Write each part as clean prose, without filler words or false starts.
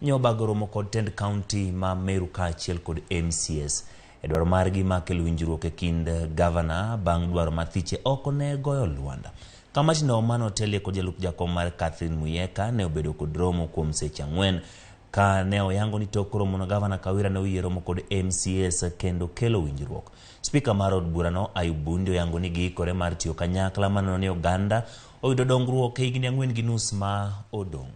Nyobago romo kod tend county ma Meru kaachiel kod MCS edwaro margi makel winjruok e kind governor bang' dwaro mathiche oko ne goyo Luanda. Kamati no mano telie kod jalup jakom mar Catherine Muyeka ne obedo kod romo kuom seche 4 ka ne oyango ni tok romo no governor Kawira ne oyiero romo kod MCS kendo kelo winjruok. Speaker mar od burano Ayubundi oyango ni giikore mar tiyo kanyakla maneno ni oganda oyudo dongruok e higni 4.5 ma odong'.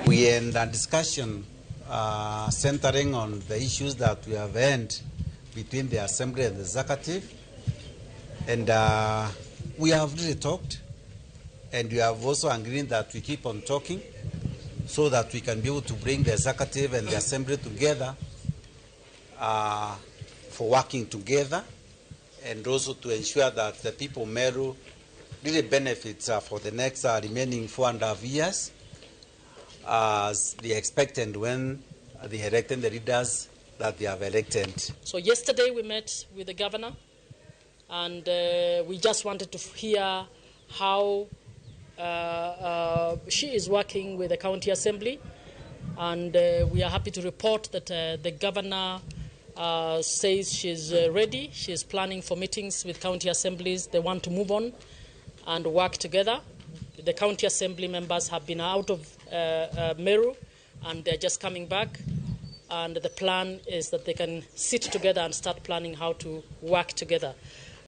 We end a discussion centering on the issues that we have had between the Assembly and the Executive. And we have really talked, and we have also agreed that we keep on talking so that we can be able to bring the Executive and the Assembly together for working together, and also to ensure that the people of Meru really benefits for the next remaining 4.5 years as they expected when they elected the leaders that they have elected. So yesterday we met with the governor, and we just wanted to hear how she is working with the county assembly, and we are happy to report that the governor says she's ready. She is planning for meetings with county assemblies. They want to move on and work together. The county assembly members have been out of Meru, and they're just coming back, and the plan is that they can sit together and start planning how to work together.